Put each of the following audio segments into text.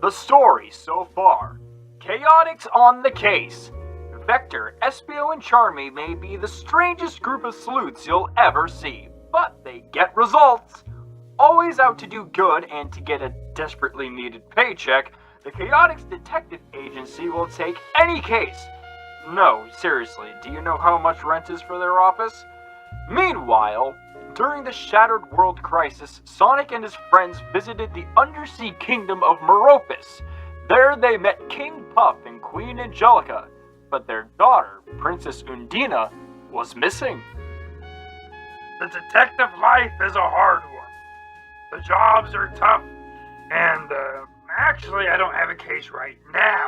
The story so far. Chaotix on the case. Vector, Espio, and Charmy may be the strangest group of sleuths you'll ever see, but they get results. Always out to do good and to get a desperately needed paycheck, the Chaotix Detective Agency will take any case. No, seriously, do you know how much rent is for their office? Meanwhile, during the Shattered World Crisis, Sonic and his friends visited the undersea kingdom of Meropis. There they met King Puff and Queen Angelica, but their daughter, Princess Undina, was missing. The detective life is a hard one. The jobs are tough, and actually I don't have a case right now,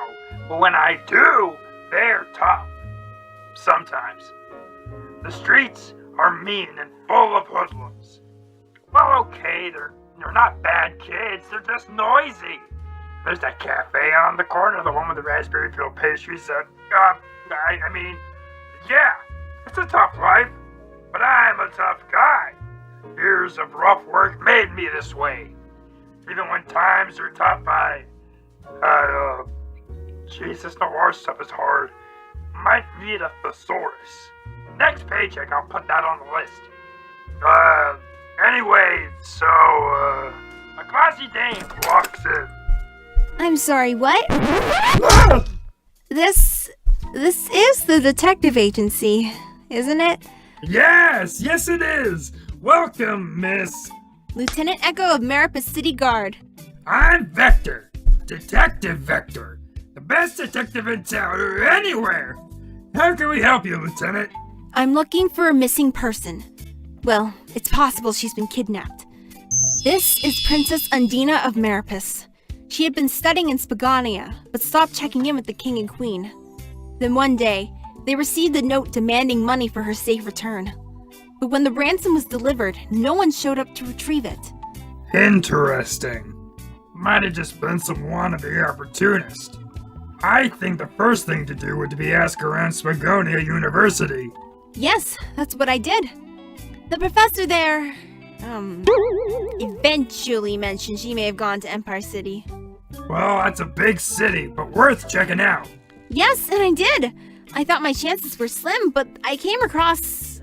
but when I do, they're tough. Sometimes. The streets are mean and full of hoodlums. Well, okay, they're not bad kids, they're just noisy. There's that cafe on the corner, the one with the raspberry-filled pastries that, yeah, it's a tough life, but I'm a tough guy. Years of rough work made me this way. Even when times are tough, this noir stuff is hard. Might need a thesaurus. Next paycheck, I'll put that on the list. Anyway, so, a classy dame walks in. I'm sorry, what? This is the detective agency, isn't it? Yes it is. Welcome, Miss. Lieutenant Echo of Meropis City Guard. I'm Vector. Detective Vector. The best detective in town or anywhere. How can we help you, Lieutenant? I'm looking for a missing person. Well, it's possible she's been kidnapped. This is Princess Undina of Meropis. She had been studying in Spagania, but stopped checking in with the king and queen. Then one day, they received a note demanding money for her safe return. But when the ransom was delivered, no one showed up to retrieve it. Interesting. Might have just been some wannabe opportunist. I think the first thing to do would be ask around Spagonia University. Yes, that's what I did. The professor there, eventually mentioned she may have gone to Empire City. Well, that's a big city, but worth checking out. Yes, and I did. I thought my chances were slim, but I came across,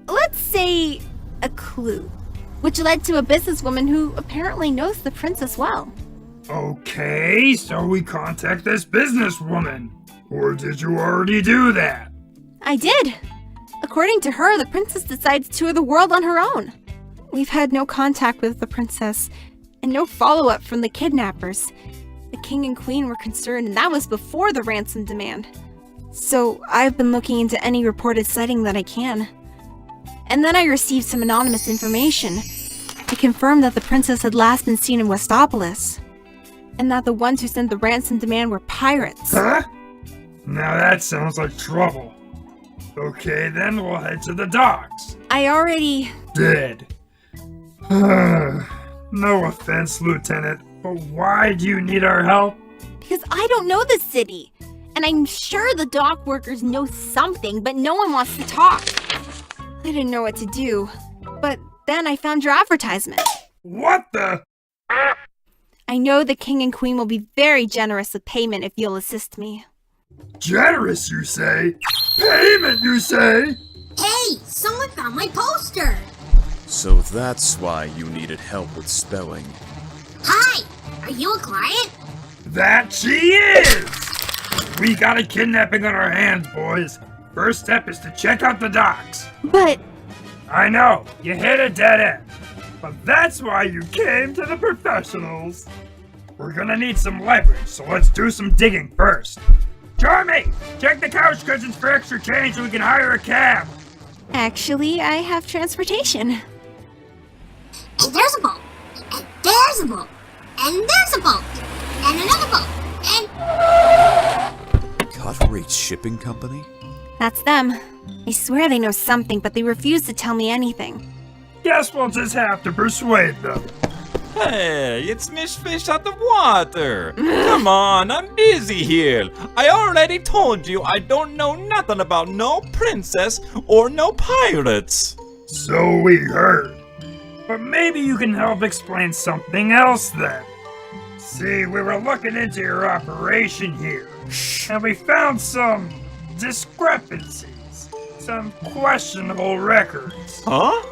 let's say a clue, which led to a businesswoman who apparently knows the princess well. Okay, so we contact this businesswoman. Or did you already do that? I did. According to her, the princess decides to tour the world on her own. We've had no contact with the princess, and no follow-up from the kidnappers. The king and queen were concerned, and that was before the ransom demand. So I've been looking into any reported sighting that I can. And then I received some anonymous information. It confirmed that the princess had last been seen in Westopolis, and that the ones who sent the ransom demand were pirates. Huh? Now that sounds like trouble. Okay, then we'll head to the docks. I already did. No offense, Lieutenant, but why do you need our help? Because I don't know the city. And I'm sure the dock workers know something, but no one wants to talk. I didn't know what to do. But then I found your advertisement. What the? I know the king and queen will be very generous with payment if you'll assist me. Generous, you say? Payment, you say? Hey, someone found my poster! So that's why you needed help with spelling. Hi! Are you a client? That she is! We got a kidnapping on our hands, boys. First step is to check out the docks. But... I know, you hit a dead end. But that's why you came to the professionals. We're gonna need some leverage, so let's do some digging first. Charmy! Check the couch cushions for extra change so we can hire a cab. Actually, I have transportation. And there's a boat. And there's a boat. And there's a boat. And another boat. And... Cut Rate Shipping Company? That's them. I swear they know something, but they refuse to tell me anything. Guess we'll just have to persuade them. Hey, it's Miss Fish out the water. Come on, I'm busy here. I already told you I don't know nothing about no princess or no pirates. So we heard. But maybe you can help explain something else then. See, we were looking into your operation here, and we found some discrepancies, some questionable records. Huh?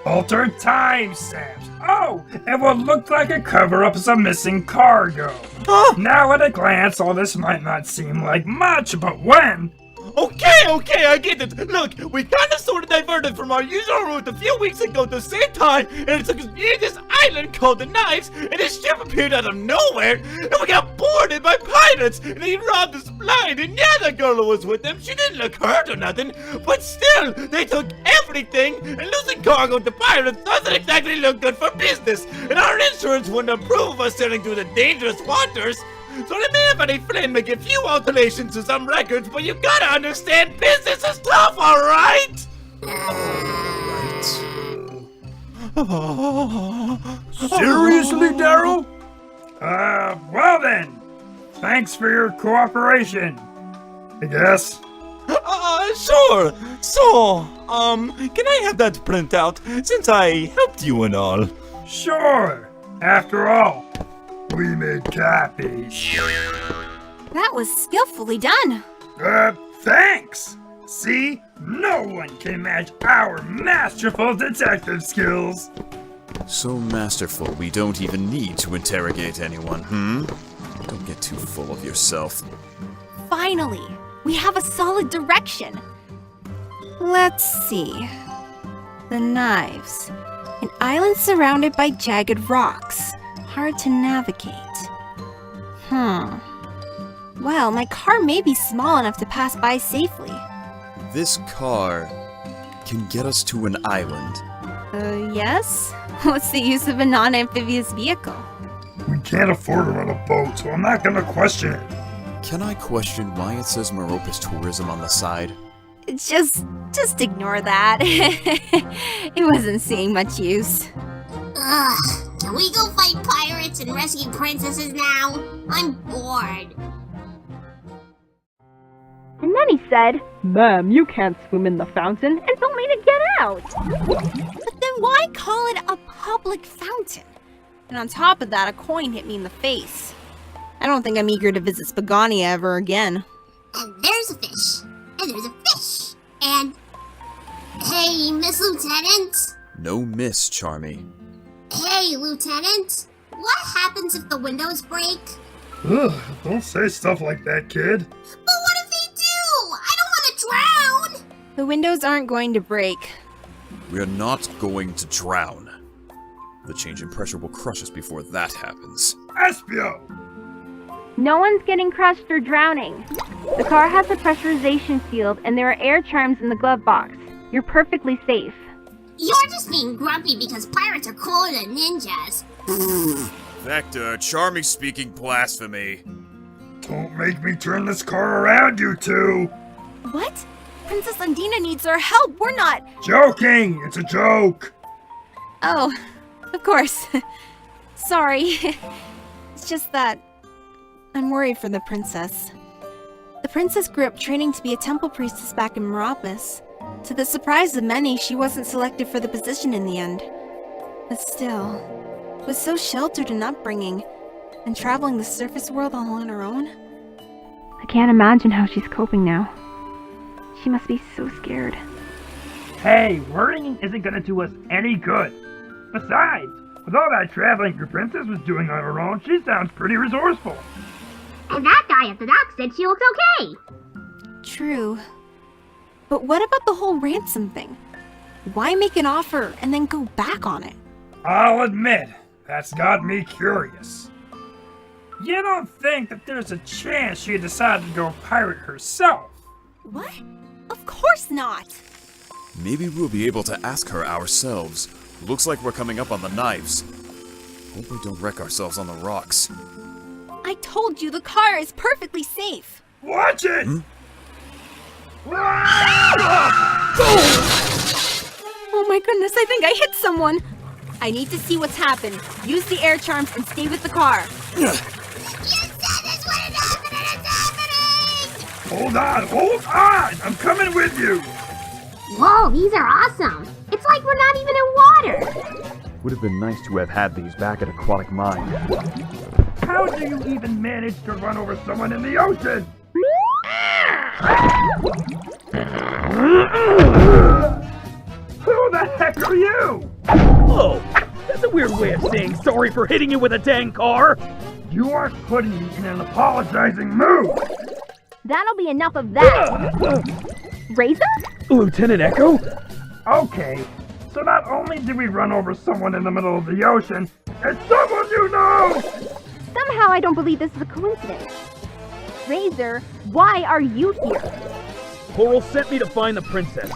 Altered timestamps. Oh, and what looked like a cover-up of some missing cargo. Huh? Now at a glance, all this might not seem like much, but when... Okay, I get it. Look, we kinda sorta diverted from our usual route a few weeks ago at the same time, and it took us near this island called the Knives, and this ship appeared out of nowhere, and we got boarded by pirates, and they robbed us blind, and yeah, the girl who was with them, she didn't look hurt or nothing, but still, they took everything, and losing cargo to pirates doesn't exactly look good for business, and our insurance wouldn't approve of us sailing through the dangerous waters. So they may have any friend make a few alterations to some records, but you gotta understand business is tough, alright? Seriously, Daryl? Well then. Thanks for your cooperation, I guess. Sure. So, can I have that printout, since I helped you and all? Sure. After all, we made copies. That was skillfully done. Thanks! See? No one can match our masterful detective skills. So masterful, we don't even need to interrogate anyone, Don't get too full of yourself. Finally, we have a solid direction. Let's see. The Knives. An island surrounded by jagged rocks. Hard to navigate. Well, my car may be small enough to pass by safely. This car can get us to an island. Yes? What's the use of a non-amphibious vehicle? We can't afford to run a boat, so I'm not gonna question it. Can I question why it says Meropis Tourism on the side? Just ignore that. It wasn't seeing much use. Ugh, can we go fight pirates and rescue princesses now? I'm bored. And then he said, "Ma'am, you can't swim in the fountain. It's only to get out." But then why call it a public fountain? And on top of that, a coin hit me in the face. I don't think I'm eager to visit Spagonia ever again. And there's a fish. And there's a fish. And... Hey, Miss Lieutenant? No miss, Charmy. Hey, Lieutenant. What happens if the windows break? Ugh, don't say stuff like that, kid. But what if they do? I don't want to drown! The windows aren't going to break. We're not going to drown. The change in pressure will crush us before that happens. Espio! No one's getting crushed or drowning. The car has a pressurization field and there are air charms in the glove box. You're perfectly safe. You're just being grumpy because pirates are cooler than ninjas. Vector, Charmy speaking blasphemy. Don't make me turn this car around, you two! What? Princess Undina needs our help. We're not... Joking! It's a joke! Oh, of course. Sorry. It's just that I'm worried for the princess. The princess grew up training to be a temple priestess back in Meropis. To the surprise of many, she wasn't selected for the position in the end. But still, with so sheltered an upbringing, and traveling the surface world all on her own. I can't imagine how she's coping now. She must be so scared. Hey, worrying isn't gonna do us any good. Besides, with all that traveling your princess was doing on her own, she sounds pretty resourceful. And that guy at the dock said she looks okay. True. But what about the whole ransom thing? Why make an offer and then go back on it? I'll admit, that's got me curious. You don't think that there's a chance she decided to go pirate herself? What? Of course not! Maybe we'll be able to ask her ourselves. Looks like we're coming up on the Knives. Hope we don't wreck ourselves on the rocks. I told you the car is perfectly safe! Watch it! Oh my goodness, I think I hit someone! I need to see what's happened. Use the air charms and stay with the car. You said this wouldn't happen and it's happening! Hold on! I'm coming with you! Whoa, these are awesome! It's like we're not even in water! Would have been nice to have had these back at Aquatic Mine. How do you even manage to run over someone in the ocean? Who the heck are you? Oh, that's a weird way of saying sorry for hitting you with a dang car. You aren't putting me in an apologizing mood. That'll be enough of that. Razor? Lieutenant Echo? Okay, so not only did we run over someone in the middle of the ocean, it's someone you know! Somehow I don't believe this is a coincidence. Razor, why are you here? Coral sent me to find the princess.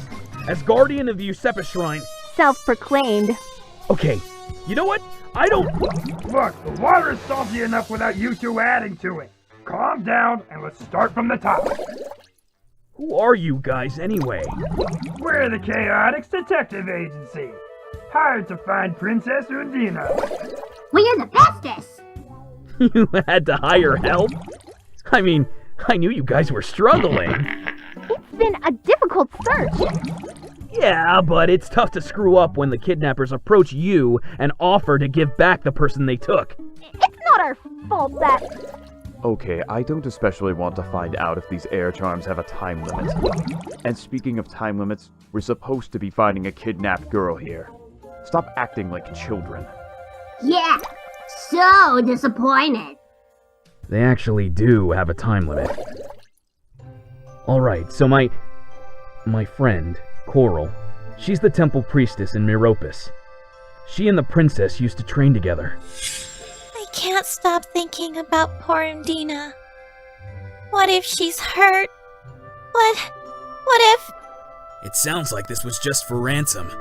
As guardian of the Usepa Shrine. Self-proclaimed. Okay, you know what? I don't... Look, the water is salty enough without you two adding to it. Calm down and let's start from the top. Who are you guys anyway? We're the Chaotix Detective Agency, hired to find Princess Undina. We're the bestest! You had to hire help? I mean, I knew you guys were struggling. It's been a difficult search. Yeah, but it's tough to screw up when the kidnappers approach you and offer to give back the person they took. It's not our fault that... Okay, I don't especially want to find out if these air charms have a time limit. And speaking of time limits, we're supposed to be finding a kidnapped girl here. Stop acting like children. Yeah, so disappointed. They actually do have a time limit. Alright, so my friend, Coral, she's the temple priestess in Meropis. She and the princess used to train together. I can't stop thinking about poor Undina. What if she's hurt? What if... It sounds like this was just for ransom.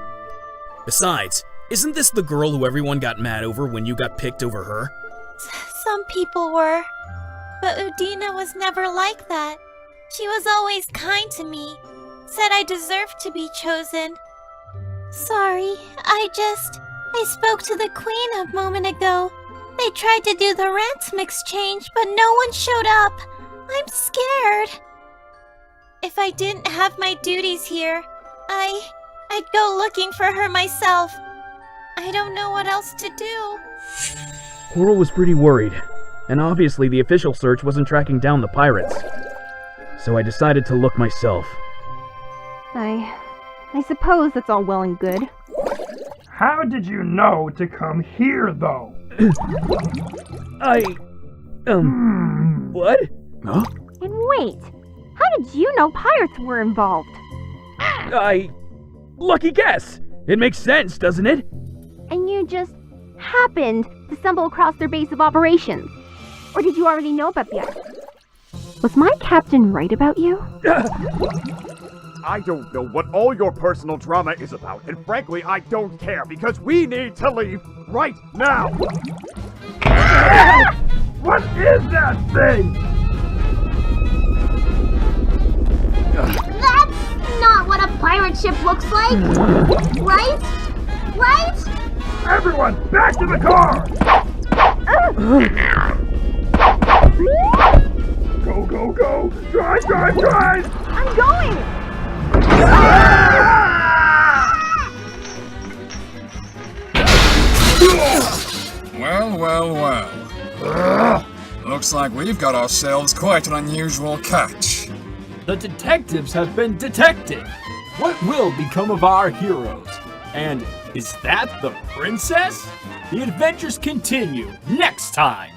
Besides, isn't this the girl who everyone got mad over when you got picked over her? Some people were, but Undina was never like that. She was always kind to me, said I deserved to be chosen. Sorry, I spoke to the queen a moment ago. They tried to do the ransom exchange, but no one showed up. I'm scared. If I didn't have my duties here, I'd go looking for her myself. I don't know what else to do. Coral was pretty worried, and obviously the official search wasn't tracking down the pirates. So I decided to look myself. I suppose that's all well and good. How did you know to come here, though? What? Huh? And wait, how did you know pirates were involved? Lucky guess! It makes sense, doesn't it? And you just happened to stumble across their base of operations? Or did you already know about the island? Was my captain right about you? I don't know what all your personal drama is about, and frankly, I don't care, because we need to leave right now! What is that thing? That's not what a pirate ship looks like! Right? Right? Everyone, back to the car! Go, go, go! Drive, drive, drive! I'm going! Well, well, well. Looks like we've got ourselves quite an unusual catch. The detectives have been detected. What will become of our heroes? And is that the princess? The adventures continue next time.